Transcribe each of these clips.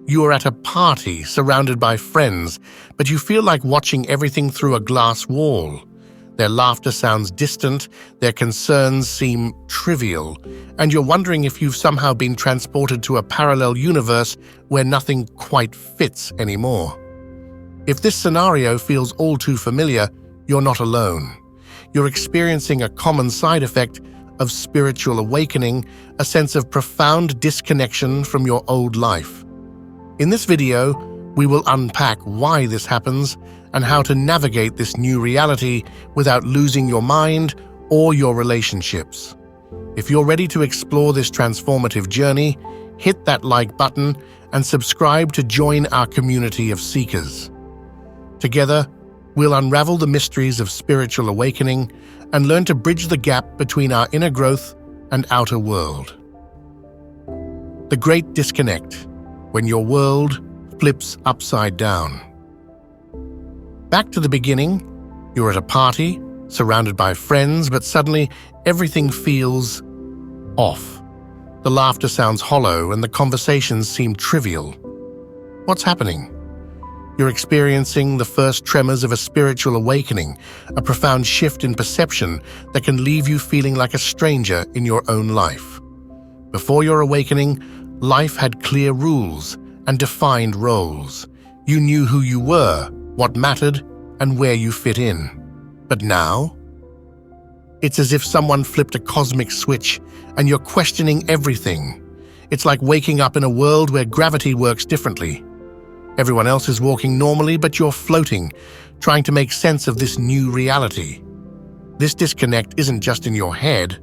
You are at a party surrounded by friends, but you feel like watching everything through a glass wall. Their laughter sounds distant, their concerns seem trivial, and you're wondering if you've somehow been transported to a parallel universe where nothing quite fits anymore. If this scenario feels all too familiar, you're not alone. You're experiencing a common side effect of spiritual awakening, a sense of profound disconnection from your old life. In this video, we will unpack why this happens and how to navigate this new reality without losing your mind or your relationships. If you're ready to explore this transformative journey, hit that like button and subscribe to join our community of seekers. Together, we'll unravel the mysteries of spiritual awakening and learn to bridge the gap between our inner growth and outer world. The Great Disconnect, when your world flips upside down. Back to the beginning, you're at a party, surrounded by friends, but suddenly everything feels off. The laughter sounds hollow and the conversations seem trivial. What's happening? You're experiencing the first tremors of a spiritual awakening, a profound shift in perception that can leave you feeling like a stranger in your own life. Before your awakening, life had clear rules and defined roles. You knew who you were, what mattered, and where you fit in. But now, it's as if someone flipped a cosmic switch and you're questioning everything. It's like waking up in a world where gravity works differently. Everyone else is walking normally, but you're floating, trying to make sense of this new reality. This disconnect isn't just in your head.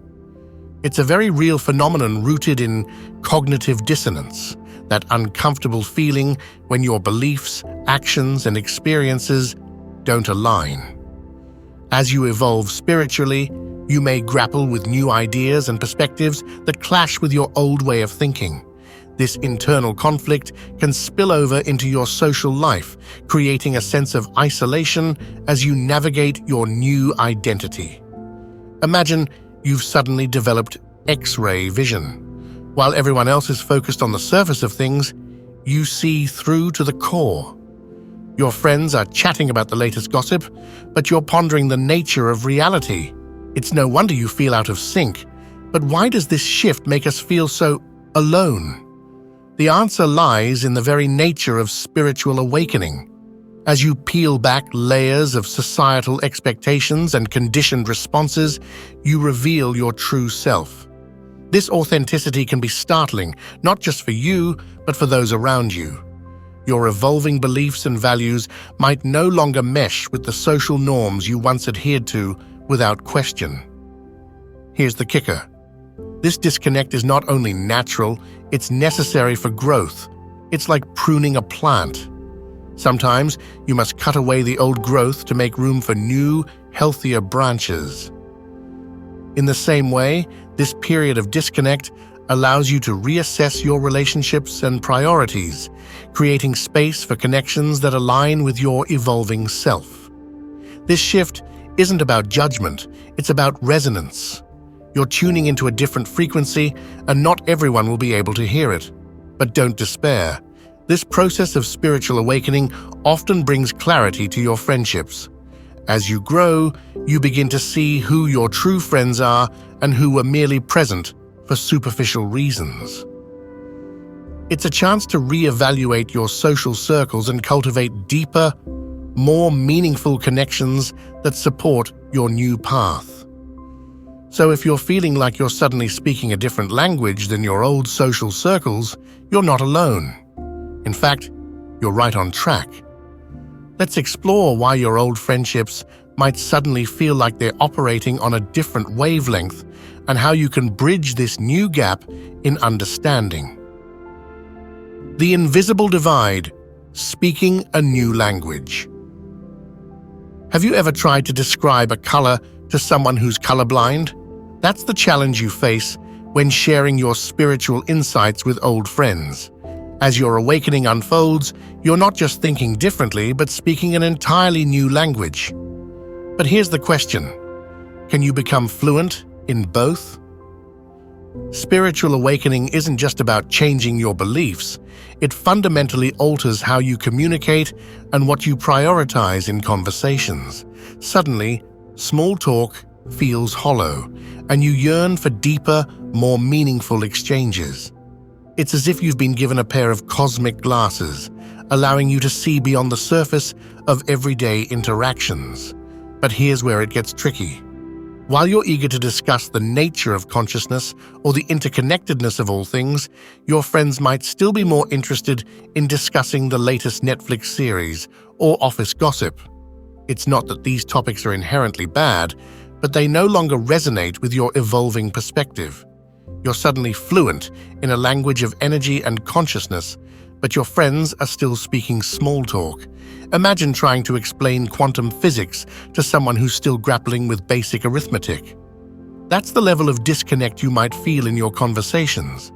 It's a very real phenomenon rooted in cognitive dissonance, that uncomfortable feeling when your beliefs, actions, and experiences don't align. As you evolve spiritually, you may grapple with new ideas and perspectives that clash with your old way of thinking. This internal conflict can spill over into your social life, creating a sense of isolation as you navigate your new identity. Imagine you've suddenly developed X-ray vision. While everyone else is focused on the surface of things, you see through to the core. Your friends are chatting about the latest gossip, but you're pondering the nature of reality. It's no wonder you feel out of sync. But why does this shift make us feel so alone? The answer lies in the very nature of spiritual awakening. As you peel back layers of societal expectations and conditioned responses, you reveal your true self. This authenticity can be startling, not just for you, but for those around you. Your evolving beliefs and values might no longer mesh with the social norms you once adhered to without question. Here's the kicker. This disconnect is not only natural, it's necessary for growth. It's like pruning a plant. Sometimes you must cut away the old growth to make room for new, healthier branches. In the same way, this period of disconnect allows you to reassess your relationships and priorities, creating space for connections that align with your evolving self. This shift isn't about judgment, it's about resonance. You're tuning into a different frequency, and not everyone will be able to hear it. But don't despair. This process of spiritual awakening often brings clarity to your friendships. As you grow, you begin to see who your true friends are and who were merely present for superficial reasons. It's a chance to reevaluate your social circles and cultivate deeper, more meaningful connections that support your new path. So if you're feeling like you're suddenly speaking a different language than your old social circles, you're not alone. In fact, you're right on track. Let's explore why your old friendships might suddenly feel like they're operating on a different wavelength and how you can bridge this new gap in understanding. The invisible divide, speaking a new language. Have you ever tried to describe a color to someone who's colorblind? That's the challenge you face when sharing your spiritual insights with old friends. As your awakening unfolds, you're not just thinking differently, but speaking an entirely new language. But here's the question: can you become fluent in both? Spiritual awakening isn't just about changing your beliefs, it fundamentally alters how you communicate and what you prioritize in conversations. Suddenly, small talk feels hollow, and you yearn for deeper, more meaningful exchanges. It's as if you've been given a pair of cosmic glasses, allowing you to see beyond the surface of everyday interactions. But here's where it gets tricky. While you're eager to discuss the nature of consciousness or the interconnectedness of all things, your friends might still be more interested in discussing the latest Netflix series or office gossip. It's not that these topics are inherently bad, but they no longer resonate with your evolving perspective. You're suddenly fluent in a language of energy and consciousness, but your friends are still speaking small talk. Imagine trying to explain quantum physics to someone who's still grappling with basic arithmetic. That's the level of disconnect you might feel in your conversations.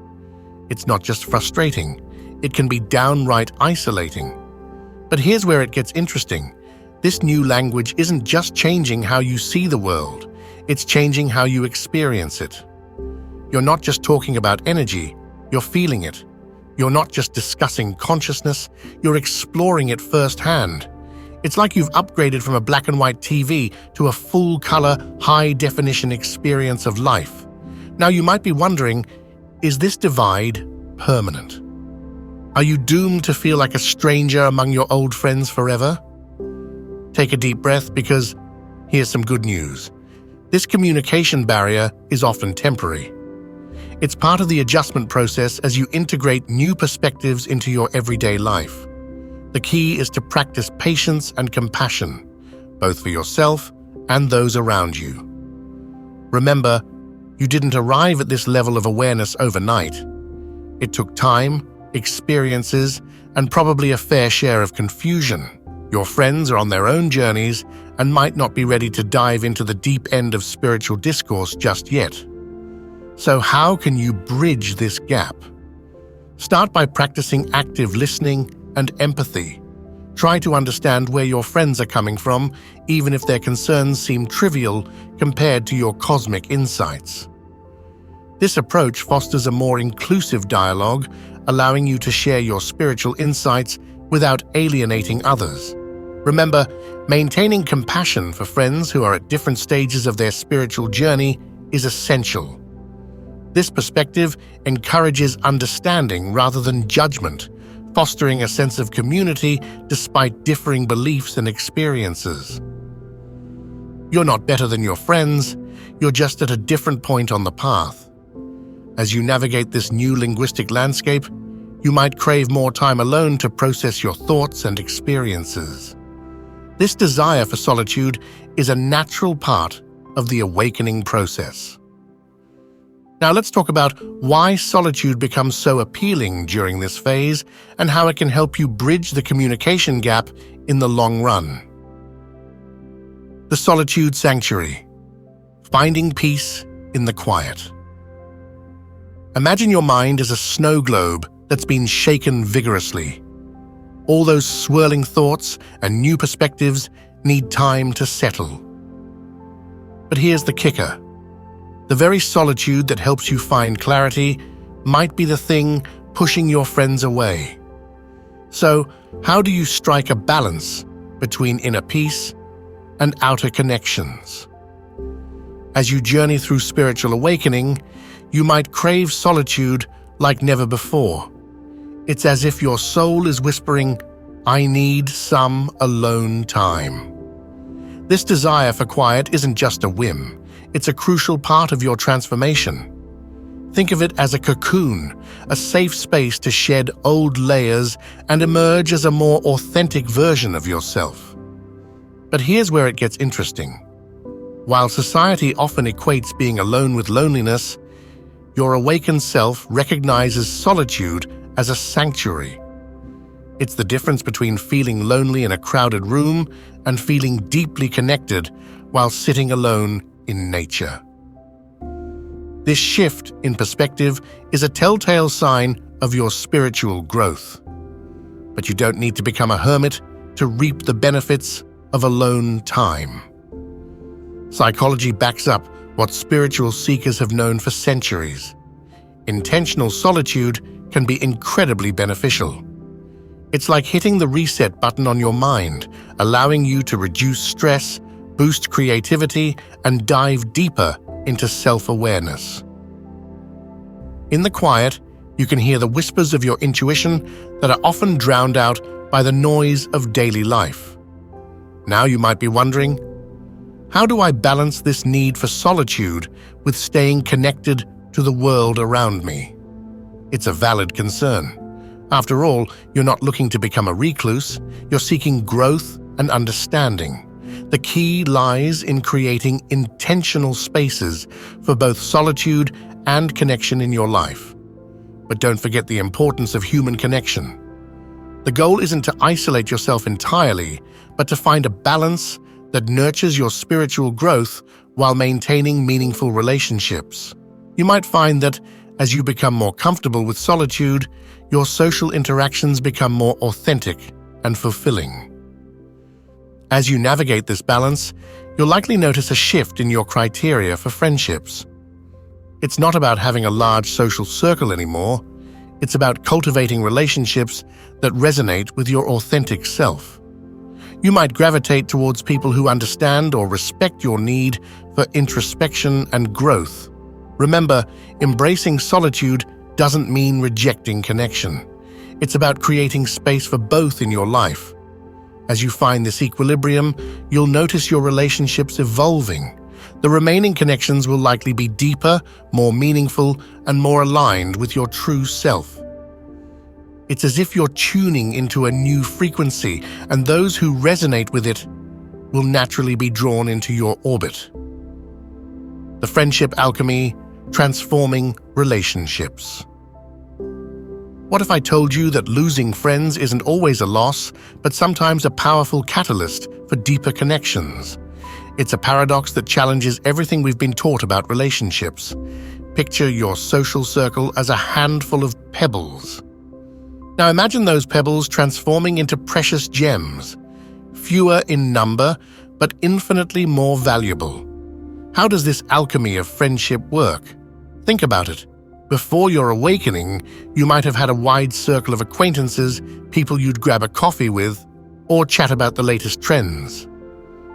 It's not just frustrating, it can be downright isolating. But here's where it gets interesting. This new language isn't just changing how you see the world, it's changing how you experience it. You're not just talking about energy, you're feeling it. You're not just discussing consciousness, you're exploring it firsthand. It's like you've upgraded from a black and white TV to a full-color, high-definition experience of life. Now you might be wondering, is this divide permanent? Are you doomed to feel like a stranger among your old friends forever? Take a deep breath, because here's some good news. This communication barrier is often temporary. It's part of the adjustment process as you integrate new perspectives into your everyday life. The key is to practice patience and compassion, both for yourself and those around you. Remember, you didn't arrive at this level of awareness overnight. It took time, experiences, and probably a fair share of confusion. Your friends are on their own journeys and might not be ready to dive into the deep end of spiritual discourse just yet. So how can you bridge this gap? Start by practicing active listening and empathy. Try to understand where your friends are coming from, even if their concerns seem trivial compared to your cosmic insights. This approach fosters a more inclusive dialogue, allowing you to share your spiritual insights without alienating others. Remember, maintaining compassion for friends who are at different stages of their spiritual journey is essential. This perspective encourages understanding rather than judgment, fostering a sense of community despite differing beliefs and experiences. You're not better than your friends, you're just at a different point on the path. As you navigate this new linguistic landscape, you might crave more time alone to process your thoughts and experiences. This desire for solitude is a natural part of the awakening process. Now let's talk about why solitude becomes so appealing during this phase and how it can help you bridge the communication gap in the long run. The Solitude Sanctuary. Finding peace in the quiet. Imagine your mind as a snow globe that's been shaken vigorously. All those swirling thoughts and new perspectives need time to settle. But here's the kicker. The very solitude that helps you find clarity might be the thing pushing your friends away. So, how do you strike a balance between inner peace and outer connections? As you journey through spiritual awakening, you might crave solitude like never before. It's as if your soul is whispering, "I need some alone time." This desire for quiet isn't just a whim. It's a crucial part of your transformation. Think of it as a cocoon, a safe space to shed old layers and emerge as a more authentic version of yourself. But here's where it gets interesting. While society often equates being alone with loneliness, your awakened self recognizes solitude as a sanctuary. It's the difference between feeling lonely in a crowded room and feeling deeply connected while sitting alone in nature. This shift in perspective is a telltale sign of your spiritual growth. But you don't need to become a hermit to reap the benefits of alone time. Psychology backs up what spiritual seekers have known for centuries. Intentional solitude can be incredibly beneficial. It's like hitting the reset button on your mind, allowing you to reduce stress, boost creativity, and dive deeper into self-awareness. In the quiet, you can hear the whispers of your intuition that are often drowned out by the noise of daily life. Now you might be wondering, how do I balance this need for solitude with staying connected to the world around me? It's a valid concern. After all, you're not looking to become a recluse, you're seeking growth and understanding. The key lies in creating intentional spaces for both solitude and connection in your life. But don't forget the importance of human connection. The goal isn't to isolate yourself entirely, but to find a balance that nurtures your spiritual growth while maintaining meaningful relationships. You might find that as you become more comfortable with solitude, your social interactions become more authentic and fulfilling. As you navigate this balance, you'll likely notice a shift in your criteria for friendships. It's not about having a large social circle anymore. It's about cultivating relationships that resonate with your authentic self. You might gravitate towards people who understand or respect your need for introspection and growth. Remember, embracing solitude doesn't mean rejecting connection. It's about creating space for both in your life. As you find this equilibrium, you'll notice your relationships evolving. The remaining connections will likely be deeper, more meaningful, and more aligned with your true self. It's as if you're tuning into a new frequency, and those who resonate with it will naturally be drawn into your orbit. The Friendship Alchemy, transforming relationships. What if I told you that losing friends isn't always a loss, but sometimes a powerful catalyst for deeper connections? It's a paradox that challenges everything we've been taught about relationships. Picture your social circle as a handful of pebbles. Now imagine those pebbles transforming into precious gems, fewer in number, but infinitely more valuable. How does this alchemy of friendship work? Think about it. Before your awakening, you might have had a wide circle of acquaintances, people you'd grab a coffee with, or chat about the latest trends.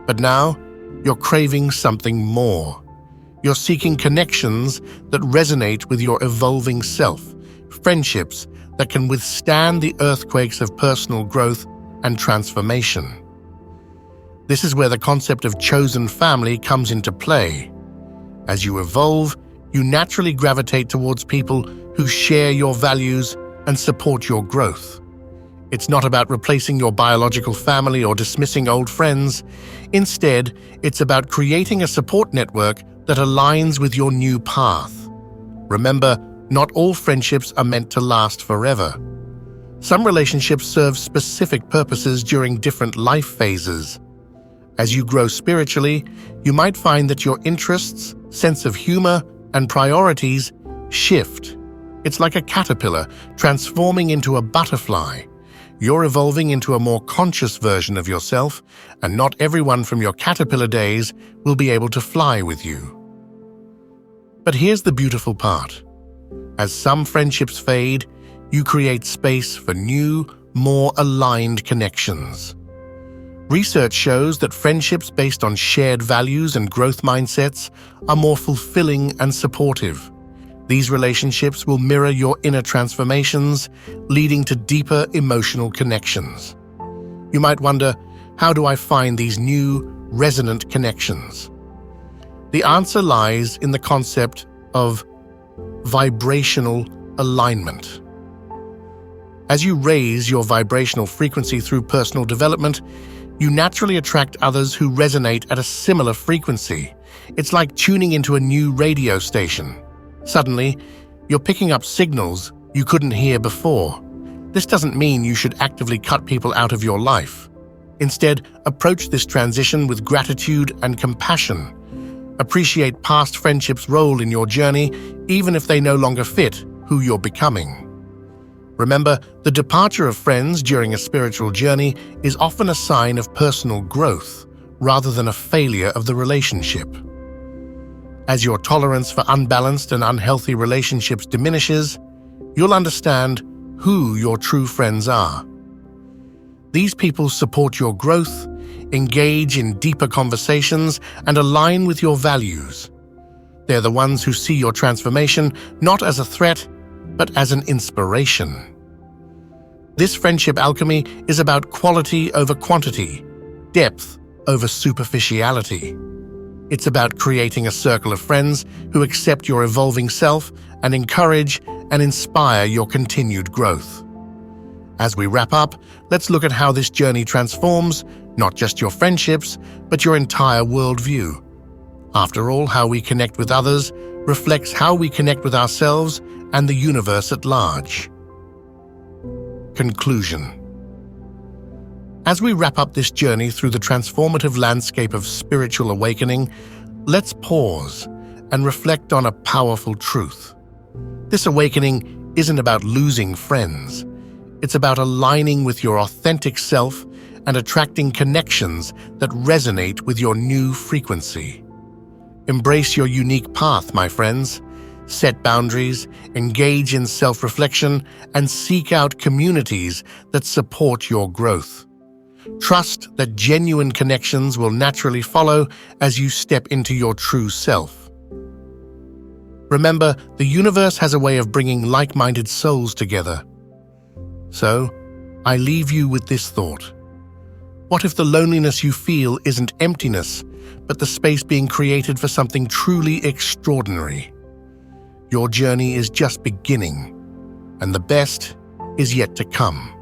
But now, you're craving something more. You're seeking connections that resonate with your evolving self, friendships that can withstand the earthquakes of personal growth and transformation. This is where the concept of chosen family comes into play. As you evolve, you naturally gravitate towards people who share your values and support your growth. It's not about replacing your biological family or dismissing old friends. Instead, it's about creating a support network that aligns with your new path. Remember, not all friendships are meant to last forever. Some relationships serve specific purposes during different life phases. As you grow spiritually, you might find that your interests, sense of humor, and priorities shift. It's like a caterpillar transforming into a butterfly. You're evolving into a more conscious version of yourself, and not everyone from your caterpillar days will be able to fly with you. But here's the beautiful part. As some friendships fade, you create space for new, more aligned connections. Research shows that friendships based on shared values and growth mindsets are more fulfilling and supportive. These relationships will mirror your inner transformations, leading to deeper emotional connections. You might wonder, how do I find these new, resonant connections? The answer lies in the concept of vibrational alignment. As you raise your vibrational frequency through personal development, you naturally attract others who resonate at a similar frequency. It's like tuning into a new radio station. Suddenly, you're picking up signals you couldn't hear before. This doesn't mean you should actively cut people out of your life. Instead, approach this transition with gratitude and compassion. Appreciate past friendships' role in your journey, even if they no longer fit who you're becoming. Remember, the departure of friends during a spiritual journey is often a sign of personal growth, rather than a failure of the relationship. As your tolerance for unbalanced and unhealthy relationships diminishes, you'll understand who your true friends are. These people support your growth, engage in deeper conversations, and align with your values. They're the ones who see your transformation not as a threat, but as an inspiration. This friendship alchemy is about quality over quantity, depth over superficiality. It's about creating a circle of friends who accept your evolving self and encourage and inspire your continued growth. As we wrap up, let's look at how this journey transforms not just your friendships, but your entire worldview. After all, how we connect with others reflects how we connect with ourselves and the universe at large. Conclusion. As we wrap up this journey through the transformative landscape of spiritual awakening, let's pause and reflect on a powerful truth. This awakening isn't about losing friends. It's about aligning with your authentic self and attracting connections that resonate with your new frequency. Embrace your unique path, my friends. Set boundaries, engage in self-reflection, and seek out communities that support your growth. Trust that genuine connections will naturally follow as you step into your true self. Remember, the universe has a way of bringing like-minded souls together. So, I leave you with this thought. What if the loneliness you feel isn't emptiness, but the space being created for something truly extraordinary? Your journey is just beginning, and the best is yet to come.